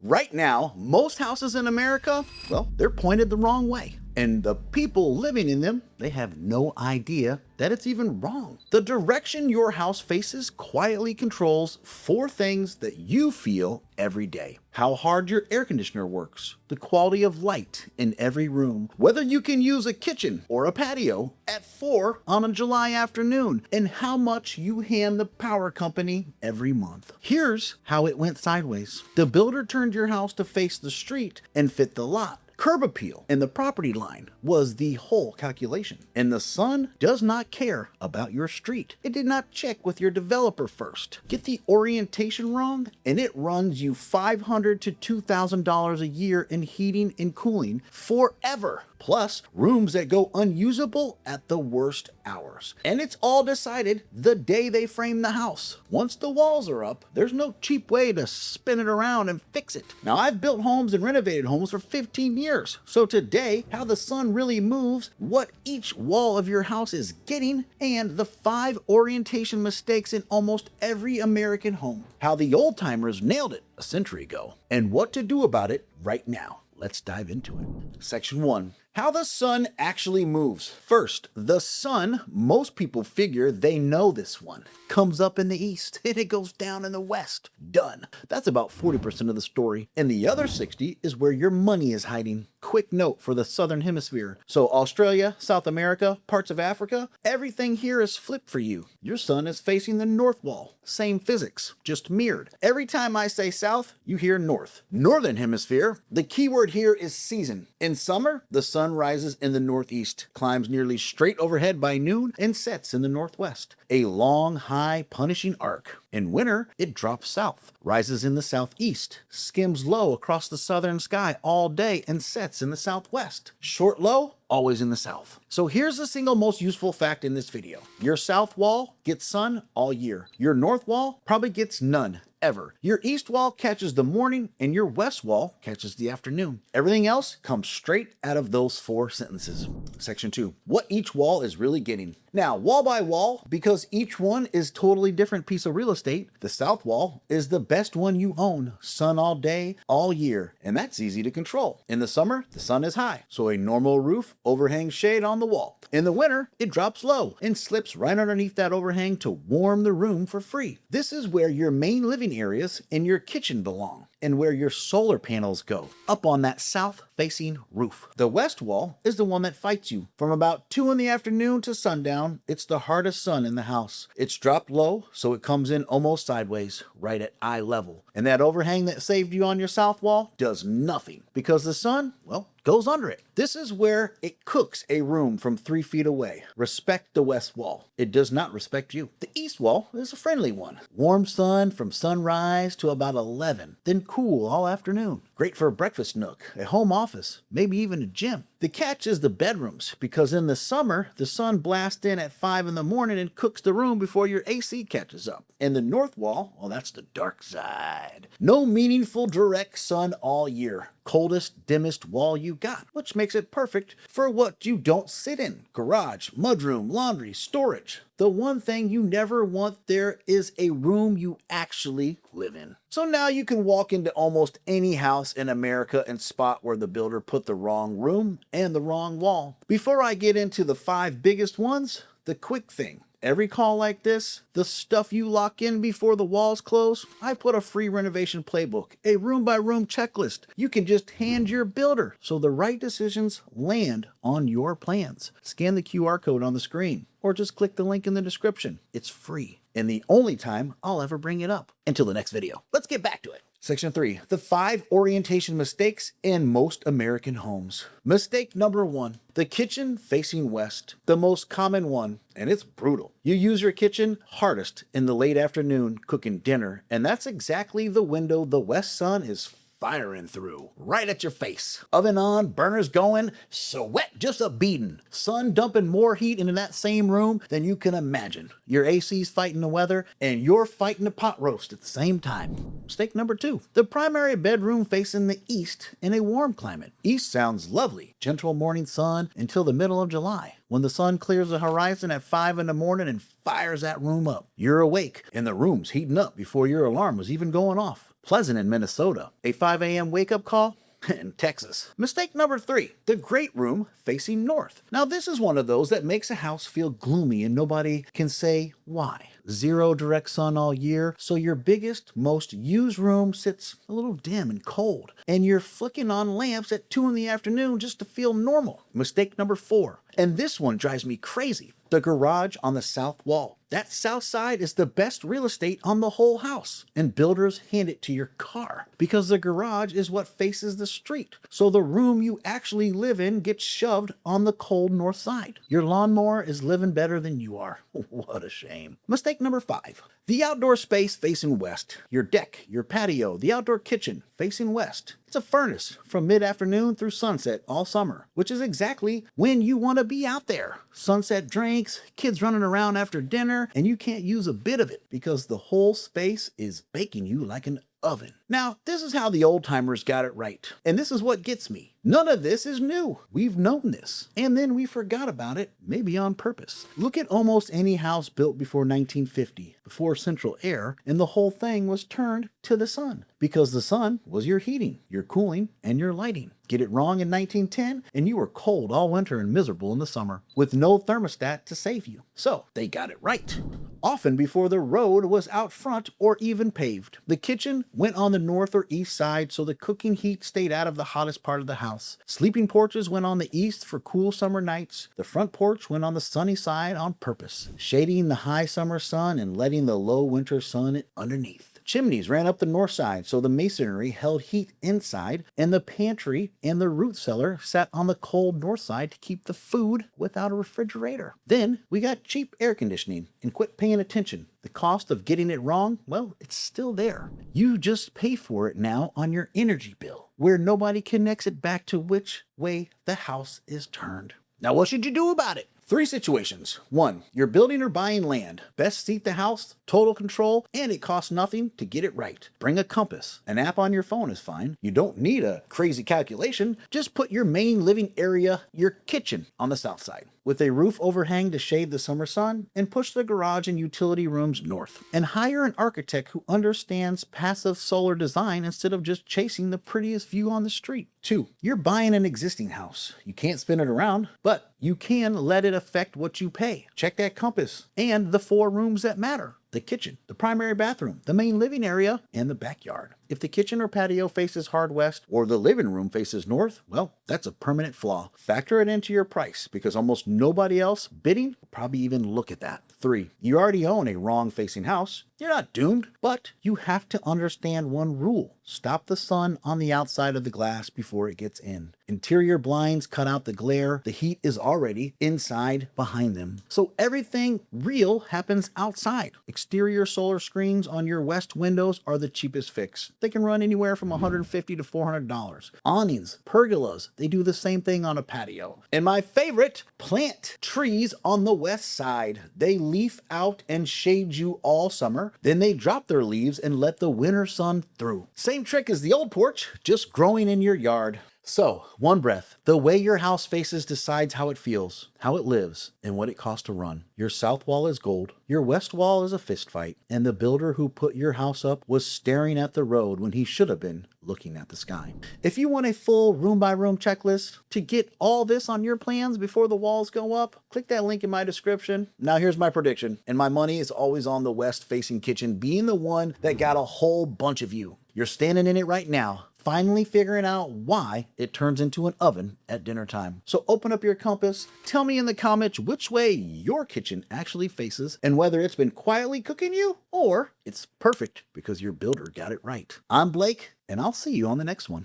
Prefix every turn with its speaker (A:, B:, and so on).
A: Right now, most houses in America, well, they're pointed the wrong way. And the people living in them, they have no idea that it's even wrong. The direction your house faces quietly controls 4 things that you feel every day. How hard your air conditioner works, the quality of light in every room, whether you can use a kitchen or a patio at 4 on a July afternoon, and how much you hand the power company every month. Here's how it went sideways. The builder turned your house to face the street and fit the lot. Curb appeal and the property line was the whole calculation. And the sun does not care about your street. It did not check with your developer first. Get the orientation wrong and it runs you $500 to $2,000 a year in heating and cooling forever. Plus rooms that go unusable at the worst hours. And it's all decided the day they frame the house. Once the walls are up, there's no cheap way to spin it around and fix it. Now, I've built homes and renovated homes for 15 years. So today, how the sun really moves, what each wall of your house is getting, and the 5 orientation mistakes in almost every American home. How the old timers nailed it a century ago, and what to do about it right now. Let's dive into it. Section 1. How the sun actually moves. First, the sun, most people figure they know this one, comes up in the east and it goes down in the west. Done. That's about 40% of the story. And the other 60 is where your money is hiding. Quick note for the southern hemisphere. So Australia, South America, parts of Africa, everything here is flipped for you. Your sun is facing the north wall. Same physics, just mirrored. Every time I say south, you hear north. Northern hemisphere, the key word here is season. In summer, the sun rises in the northeast, climbs nearly straight overhead by noon, and sets in the northwest. A long, high, punishing arc. In winter, it drops south, rises in the southeast, skims low across the southern sky all day, and sets in the southwest. Short low, always in the south. So here's the single most useful fact in this video. Your south wall gets sun all year. Your north wall probably gets none. Ever. Your east wall catches the morning and your west wall catches the afternoon. Everything else comes straight out of those 4 sentences. Section 2. What each wall is really getting. Now, wall by wall, because each one is totally different piece of real estate, the south wall is the best one you own. Sun all day, all year, and that's easy to control. In the summer, the sun is high, so a normal roof overhangs shade on the wall. In the winter, it drops low and slips right underneath that overhang to warm the room for free. This is where your main living areas and your kitchen belong, and where your solar panels go, up on that south-facing roof. The west wall is the one that fights you. From about 2 in the afternoon to sundown, it's the hardest sun in the house. It's dropped low, so it comes in almost sideways, right at eye level. And that overhang that saved you on your south wall does nothing, because the sun, well, goes under it. This is where it cooks a room from 3 feet away. Respect the west wall. It does not respect you. The east wall is a friendly one. Warm sun from sunrise to about 11, then cool all afternoon. Great for a breakfast nook, a home office, maybe even a gym. The catch is the bedrooms, because in the summer, the sun blasts in at 5 in the morning and cooks the room before your AC catches up. And the north wall, well, that's the dark side. No meaningful direct sun all year. Coldest, dimmest wall you got, which makes it perfect for what you don't sit in. Garage, mudroom, laundry, storage. The one thing you never want there is a room you actually live in. So now you can walk into almost any house in America and spot where the builder put the wrong room and the wrong wall. Before I get into the 5 biggest ones, the quick thing. Every call like this, the stuff you lock in before the walls close, I put a free renovation playbook, a room-by-room checklist you can just hand your builder so the right decisions land on your plans. Scan the QR code on the screen or just click the link in the description. It's free and the only time I'll ever bring it up. Until the next video, let's get back to it. Section 3, the 5 orientation mistakes in most American homes. Mistake number 1, the kitchen facing west, the most common one, and it's brutal. You use your kitchen hardest in the late afternoon cooking dinner, and that's exactly the window the west sun is firing through, right at your face. Oven on, burners going, sweat just a beating. Sun dumping more heat into that same room than you can imagine. Your AC's fighting the weather, and you're fighting a pot roast at the same time. Mistake number 2, the primary bedroom facing the east in a warm climate. East sounds lovely. Gentle morning sun until the middle of July, when the sun clears the horizon at 5 in the morning and fires that room up. You're awake, and the room's heating up before your alarm was even going off. Pleasant in Minnesota. A 5 a.m. wake-up call? In Texas. Mistake number 3, the great room facing north. Now this is one of those that makes a house feel gloomy and nobody can say why. 0 direct sun all year, so your biggest, most used room sits a little dim and cold, and you're flicking on lamps at 2 in the afternoon just to feel normal. Mistake number 4, and this one drives me crazy. The garage on the south wall. That south side is the best real estate on the whole house, and builders hand it to your car because the garage is what faces the street. So the room you actually live in gets shoved on the cold north side. Your lawnmower is living better than you are. What a shame. Mistake number 5. The outdoor space facing west. Your deck, your patio, the outdoor kitchen facing west. It's a furnace from mid-afternoon through sunset all summer, which is exactly when you want to be out there. Sunset drinks, kids running around after dinner, and you can't use a bit of it because the whole space is baking you like an oven. Now, this is how the old timers got it right. And this is what gets me. None of this is new. We've known this. And then we forgot about it, maybe on purpose. Look at almost any house built before 1950, before central air, and the whole thing was turned to the sun. Because the sun was your heating, your cooling, and your lighting. Get it wrong in 1910, and you were cold all winter and miserable in the summer, with no thermostat to save you. So, they got it right. Often before the road was out front or even paved. The kitchen went on the north or east side so the cooking heat stayed out of the hottest part of the house. Sleeping porches went on the east for cool summer nights. The front porch went on the sunny side on purpose, shading the high summer sun and letting the low winter sun underneath. Chimneys ran up the north side so the masonry held heat inside, and the pantry and the root cellar sat on the cold north side to keep the food without a refrigerator. Then we got cheap air conditioning and quit paying attention. The cost of getting it wrong, well, it's still there. You just pay for it now on your energy bill, where nobody connects it back to which way the house is turned. Now what should you do about it? 3 situations. 1, you're building or buying land. Best seat the house, total control, and it costs nothing to get it right. Bring a compass. An app on your phone is fine. You don't need a crazy calculation. Just put your main living area, your kitchen, on the south side, with a roof overhang to shade the summer sun, and push the garage and utility rooms north. And hire an architect who understands passive solar design instead of just chasing the prettiest view on the street. 2, you're buying an existing house. You can't spin it around, but you can let it affect what you pay. Check that compass and the 4 rooms that matter. The kitchen, the primary bathroom, the main living area, and the backyard. If the kitchen or patio faces hard west or the living room faces north, well, that's a permanent flaw. Factor it into your price because almost nobody else bidding will probably even look at that. 3, you already own a wrong facing house. You're not doomed, but you have to understand one rule. Stop the sun on the outside of the glass before it gets in. Interior blinds cut out the glare. The heat is already inside behind them. So everything real happens outside. Exterior solar screens on your west windows are the cheapest fix. They can run anywhere from $150 to $400. Awnings, pergolas, they do the same thing on a patio. And my favorite, plant trees on the west side. They leaf out and shade you all summer. Then they drop their leaves and let the winter sun through. Same trick as the old porch, just growing in your yard. So, one breath. The way your house faces decides how it feels, how it lives, and what it costs to run. Your south wall is gold, your west wall is a fist fight, and the builder who put your house up was staring at the road when he should have been looking at the sky. If you want a full room-by-room checklist to get all this on your plans before the walls go up, click that link in my description. Now here's my prediction, and my money is always on the west-facing kitchen being the one that got a whole bunch of you. You're standing in it right now, finally figuring out why it turns into an oven at dinner time. So open up your compass, tell me in the comments which way your kitchen actually faces and whether it's been quietly cooking you or it's perfect because your builder got it right. I'm Blake, and I'll see you on the next one.